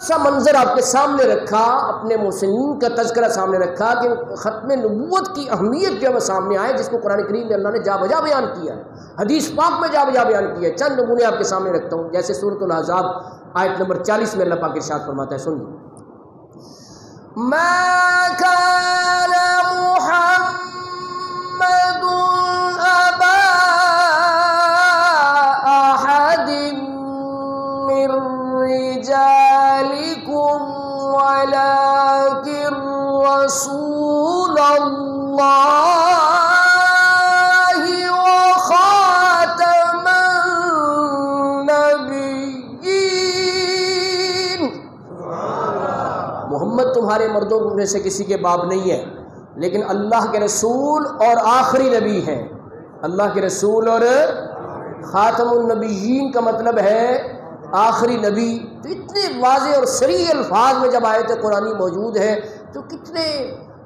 سا منظر آپ کے سامنے رکھا، اپنے محسنین کا تذکرہ سامنے رکھا کہ ختم نبوت کی اہمیت جو ہے سامنے آئے، جس کو قرآن کریم میں اللہ نے جا بجا بیان کیا ہے، حدیث پاک میں جا بجا بیان کیا ہے۔ چند نمونے آپ کے سامنے رکھتا ہوں، جیسے سورۃ الاحزاب آیت نمبر 40 میں اللہ پاک ارشاد فرماتا ہے، سنیے: ما كان محمد أبا أحد من رجالكم ولكن رسول الله وخاتم النبيين۔ محمد تمہارے مردوں میں سے کسی کے باپ نہیں ہے، لیکن اللہ کے رسول اور آخری نبی ہیں۔ اللہ کے رسول اور خاتم النبیین کا مطلب ہے آخری نبی۔ تو اتنے واضح اور صریح الفاظ میں جب آیت قرآنی موجود ہے تو کتنے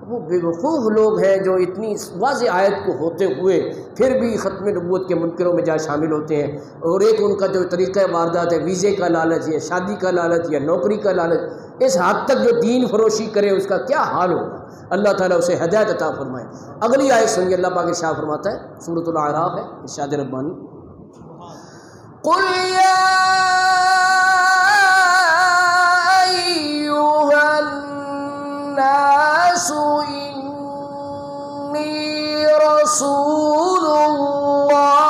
وہ بے وقوف لوگ ہیں جو اتنی واضح آیت کو ہوتے ہوئے پھر بھی ختم نبوت کے منکروں میں جا شامل ہوتے ہیں۔ اور ایک ان کا جو طریقہ واردات ہے، ویزے کا لالچ یا شادی کا لالچ یا نوکری کا لالچ، اس حد تک جو دین فروشی کرے اس کا کیا حال ہوگا۔ اللہ تعالیٰ اسے ہدایت عطا فرمائے۔ اگلی آیت سنیے، اللہ پاک ارشاد فرماتا ہے، سورۃ الاعراف ہے، ارشاد ربانی: قل یا ایھا الناس انی رسول اللہ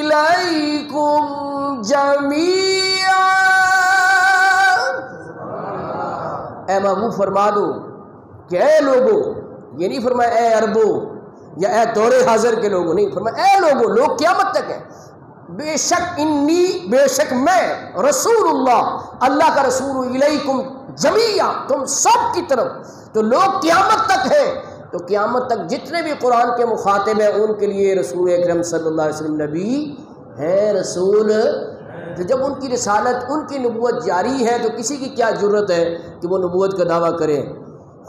الیکم جمیعا۔ اے محبوب فرما دو کہ اے لوگو، یہ نہیں فرمایا اے عربو یا اے دور حاضر کے لوگوں، نہیں فرمایا اے لوگو، لوگ قیامت تک ہے۔ بے شک انی، بے شک میں رسول اللہ، اللہ کا رسول، الیکم جمیعا، تم سب کی طرف۔ تو لوگ قیامت تک ہیں، تو قیامت تک جتنے بھی قرآن کے مخاطب ہیں ان کے لیے رسول اکرم صلی اللہ علیہ وسلم نبی ہے، رسول۔ تو جب ان کی رسالت، ان کی نبوت جاری ہے تو کسی کی کیا جرت ہے کہ وہ نبوت کا دعویٰ کرے؟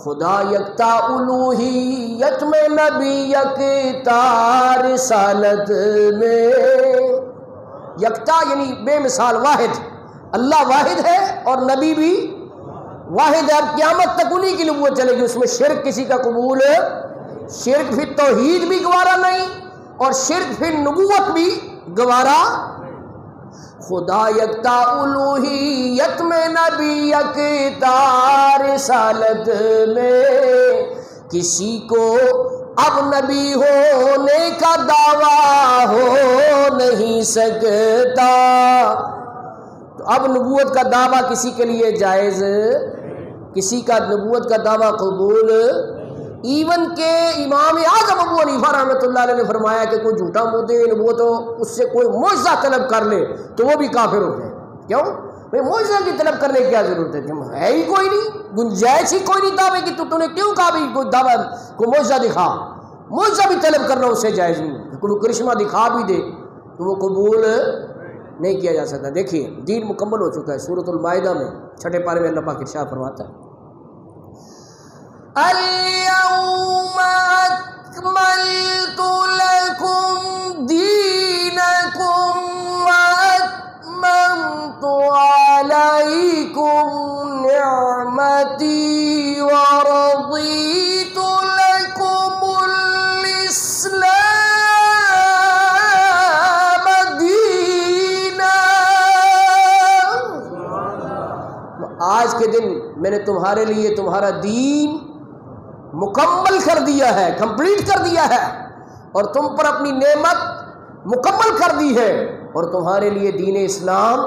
خدا یکتا الوہیت میں، نبی یکتا رسالت میں۔ یکتا یعنی بے مثال، واحد، اللہ واحد ہے اور نبی بھی واحد ہے۔ اب قیامت تک انہی کی نبوت چلے گی، اس میں شرک کسی کا قبول، شرک فی توحید بھی گوارا نہیں اور شرک فی نبوت بھی گوارا۔ خدا یکتا الوہیت میں، نبی یکتا رسالت میں، کسی کو اب نبی ہونے کا دعویٰ ہو نہیں سکتا۔ تو اب نبوت کا دعویٰ کسی کے لیے جائز، کسی کا نبوت کا دعویٰ قبول۔ ایون کہ امام اعظم ابو حنیفہ رحمۃ اللہ علیہ نے فرمایا کہ کوئی جھوٹا مدعی نبوت ہو، اس سے کوئی معجزہ طلب کر لے تو وہ بھی کافر ہو جائے۔ کیوں بھائی معجزہ کی طلب کرنے کی کیا ضرورت ہے؟ ہے ہی کوئی نہیں، گنجائش ہی کوئی نہیں دعوے کی، تو نے کیوں کہا بھی کوئی دعویٰ، کوئی معجزہ دکھا؟ معجزہ بھی طلب کرنا اس سے جائز نہیں، کوئی کرشمہ دکھا بھی دے تو وہ قبول نہیں کیا جا سکتا۔ دیکھیے دین مکمل ہو چکا ہے۔ سورۃ المائدہ میں 6 پارے میں اللہ پاک ارشاد فرماتا ہے، اليوم اکملت لکم دینکم واتممت علیکم نعمتی ورضیت لکم الاسلام دینا۔ آج کے دن میں نے تمہارے لیے تمہارا دین مکمل کر دیا ہے، کمپلیٹ کر دیا ہے، اور تم پر اپنی نعمت مکمل کر دی ہے اور تمہارے لیے دین اسلام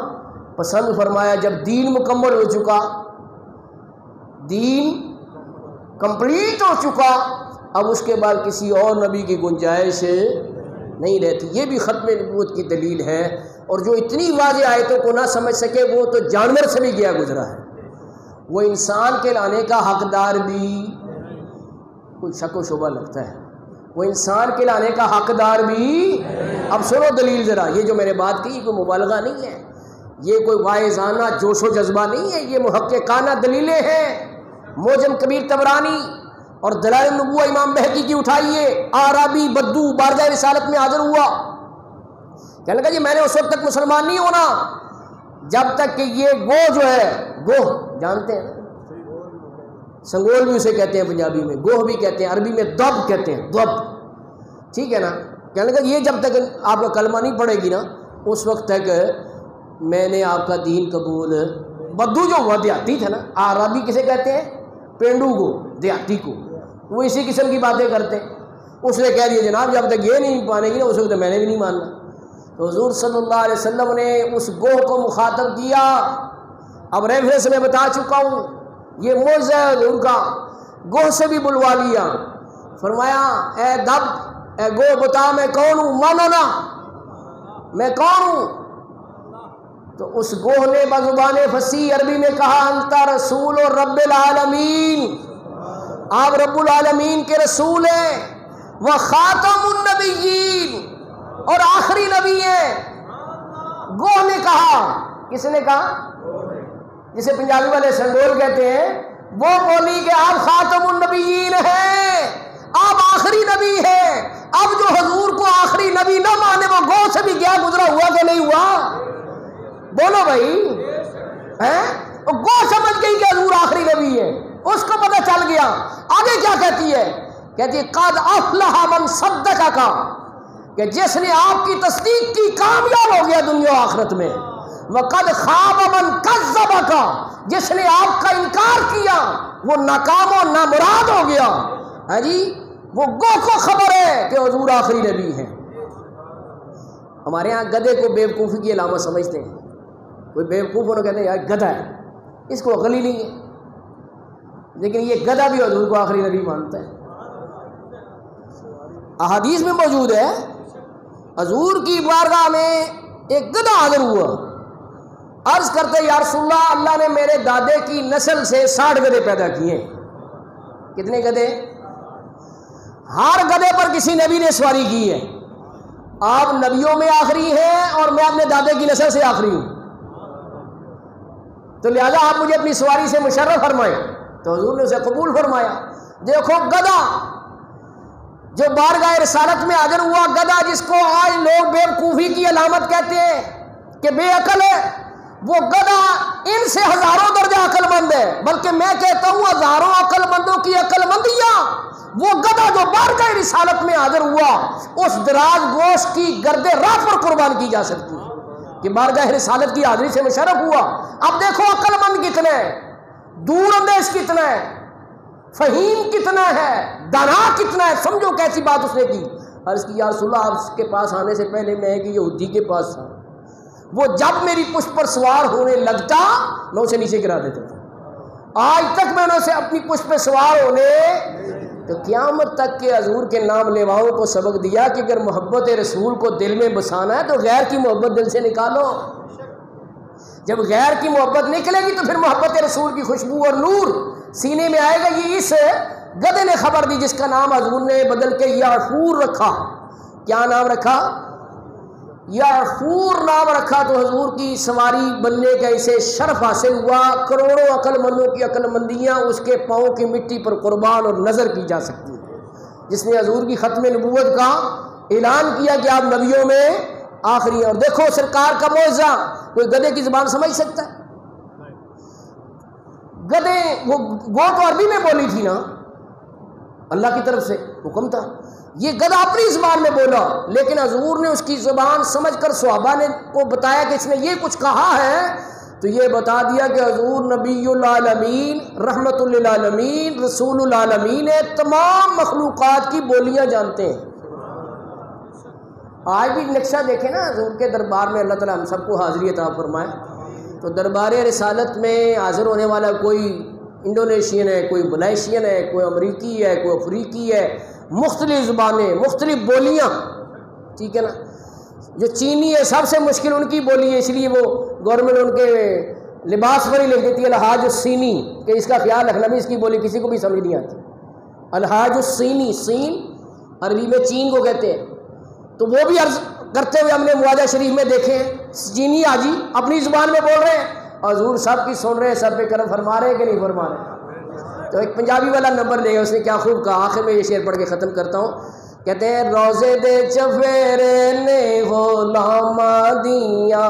پسند فرمایا۔ جب دین مکمل ہو چکا، دین کمپلیٹ ہو چکا، اب اس کے بعد کسی اور نبی کی گنجائش نہیں رہتی۔ یہ بھی ختم نبوت کی دلیل ہے۔ اور جو اتنی واضح آیتوں کو نہ سمجھ سکے وہ تو جانور سے بھی گیا گزرا ہے، وہ انسان کے لانے کا حقدار بھی، کوئی شک و شبہ لگتا ہے، وہ انسان کے لانے کا حقدار بھی۔ اب سنو دلیل ذرا، یہ جو میں نے بات کی کوئی مبالغہ نہیں ہے، یہ کوئی واعظانہ جوش و جذبہ نہیں ہے، یہ محققانہ دلیلیں ہیں۔ موجم کبیر طبرانی اور دلائل النبوہ امام بہقی کی اٹھائیے۔ آرابی بدو بارگاہ رسالت میں حاضر ہوا، کہنے لگا جی میں نے اس وقت تک مسلمان نہیں ہونا جب تک کہ یہ گوہ جو ہے، گوہ جانتے ہیں، سنگول بھی اسے کہتے ہیں پنجابی میں، گوہ بھی کہتے ہیں، عربی میں دب کہتے ہیں، دب، ٹھیک ہے نا. کہنے لگا یہ جب تک آپ کا کلمہ نہیں پڑے گی نا اس وقت تک میں نے آپ کا دین قبول. بدو جو ہوا دیہاتی تھا نا، عربی کسے کہتے ہیں؟ پینڈو کو، دیہاتی کو، وہ اسی قسم کی باتیں کرتے. اس نے کہہ دیا جناب جب تک یہ نہیں مانے گی نا اس وقت میں نے بھی نہیں ماننا. تو حضور صلی اللہ علیہ وسلم نے اس گوہ کو مخاطب کیا. اب ریفرنس میں بتا چکا ہوں، یہ معجزہ ہے حضور کا. گوہ سے بھی بلوا لیا، فرمایا اے دب، اے گوہ بتا میں کون ہوں، مانو نا میں کون ہوں. تو اس گوہ نے بزبان فصیح عربی میں کہا انتا رسول رب العالمین، آپ رب العالمین کے رسول ہیں، وہ خاتم النبیین، اور آخری نبی ہیں. گوہ نے کہا، کس نے کہا؟ جسے پنجابی والے سنگول کہتے ہیں، وہ بولی کہ آپ خاتم النبیین ہیں، آپ آخری نبی ہیں. اب جو حضور کو آخری نبی نہ مانے وہ گوہ سے بھی کیا گزرا ہوا کہ نہیں ہوا؟ بولو بھائی. گوہ سمجھ گئی کہ حضور آخری نبی ہے، اس کو پتہ چل گیا. آگے کیا کہتی ہے؟ کہتی ہے قد افلح من صدقک، کہ جس نے آپ کی تصدیق کی کامیاب ہو گیا دنیا و آخرت میں. وقد خاب من کذبک، جس نے آپ کا انکار کیا وہ ناکام و نامراد ہو گیا. ہاں جی، وہ گوہ کو خبر ہے کہ حضور آخری نبی ہیں. ہمارے ہاں گدھے کو بیوقوفی کی علامت سمجھتے ہیں. کوئی بیوقوف ہونا کہتے ہیں یار گدھا ہے، اس کو عقل ہی نہیں ہے. لیکن یہ گدھا بھی حضور کو آخری نبی مانتا ہے. احادیث میں موجود ہے، حضور کی بارگاہ میں ایک گدھا حاضر ہوا. عرض کرتے یا رسول اللہ، اللہ نے میرے دادے کی نسل سے 60 گدھے پیدا کیے. کتنے گدھے؟ ہر گدھے پر کسی نبی نے سواری کی ہے. آپ نبیوں میں آخری ہیں اور میں اپنے دادے کی نسل سے آخری ہوں، تو لہذا آپ مجھے اپنی سواری سے مشرف فرمائیں. تو حضور نے اسے قبول فرمایا. دیکھو گدھا جو بارگاہ رسالت میں حاضر ہوا، گدھا جس کو آج لوگ بیوقوفی کی علامت کہتے ہیں کہ بے عقل ہے، وہ گدھا ان سے ہزاروں درجہ عقل مند ہے. بلکہ میں کہتا ہوں ہزاروں عقل مندوں کی عقل مندیاں وہ گدھا جو بارگاہ رسالت میں حاضر ہوا اس دراز گوشت کی گرد راہ پر قربان کی جا سکتی ہے کہ بارگاہ رسالت کی حاضری سے مشرف ہوا. اب دیکھو عقل مند کتنا ہے، دور اندیش کتنا ہے، فہیم کتنا ہے، دانا کتنا ہے. سمجھو کیسی بات اس نے کی. عرض کی یا رسول اللہ، آپ کے پاس آنے سے پہلے میں ایک یہودی کے پاس تھا، وہ جب میری پشت پر سوار ہونے لگتا میں اسے نیچے گرا دیتا تھا. آج تک میں نے اسے اپنی پشت پہ سوار ہونے، تو قیامت تک کے حضور کے نام لیواؤں کو سبق دیا کہ اگر محبت رسول کو دل میں بسانا ہے تو غیر کی محبت دل سے نکالو. جب غیر کی محبت نکلے گی تو پھر محبت رسول کی خوشبو اور نور سینے میں آئے گا. یہ اس گدھے نے خبر دی جس کا نام حضور نے بدل کے یعفور رکھا. کیا نام رکھا؟ یعفور نام رکھا. تو حضور کی سواری بننے کا اسے شرف حاصل ہوا. کروڑوں عقل مندوں کی عقل مندیاں اس کے پاؤں کی مٹی پر قربان اور نظر کی جا سکتی ہیں. جس نے حضور کی ختم نبوت کا اعلان کیا کہ آپ نبیوں میں آخری ہیں. اور دیکھو سرکار کا معجزہ، کوئی گدھے کی زبان سمجھ سکتا ہے؟ گدھے وہ تو عربی میں بولی تھی نا، اللہ کی طرف سے حکم تھا. یہ گدھا اپنی زبان میں بولا، لیکن حضور نے اس کی زبان سمجھ کر صحابہ نے کو بتایا کہ اس نے یہ کچھ کہا ہے، تو یہ بتا دیا کہ حضور نبی العالمین، رحمت للعالمین، رسول العالمین ہے، تمام مخلوقات کی بولیاں جانتے ہیں. آج بھی نقشہ دیکھیں نا حضور کے دربار میں، اللہ تعالیٰ ہم سب کو حاضری عطا فرمائے. تو دربار رسالت میں حاضر ہونے والا کوئی انڈونیشین ہے، کوئی ملائیشین ہے، کوئی امریکی ہے، کوئی افریقی ہے، مختلف زبانیں، مختلف بولیاں، ٹھیک ہے نا. جو چینی ہے سب سے مشکل ان کی بولی ہے، اس لیے وہ گورنمنٹ ان کے لباس پر ہی لکھ دیتی ہے الحاج الصینی، کہ اس کا خیال رکھنا بھی، اس کی بولی کسی کو بھی سمجھ نہیں آتی. الحاج الصینی، سین عربی میں چین کو کہتے ہیں. تو وہ بھی عرض کرتے ہوئے ہم نے معاہدہ شریف میں دیکھے چینی حاجی اپنی زبان میں بول رہے ہیں، حضور سب کی سن رہے ہیں، سب پہ کرم فرما رہے ہیں کہ نہیں فرما رہے. تو ایک پنجابی والا نمبر لے گا، اس نے کیا خوب کہا. آخر میں یہ شعر پڑھ کے ختم کرتا ہوں. کہتے ہیں روزے دے چفیرے نے غلاما دیاں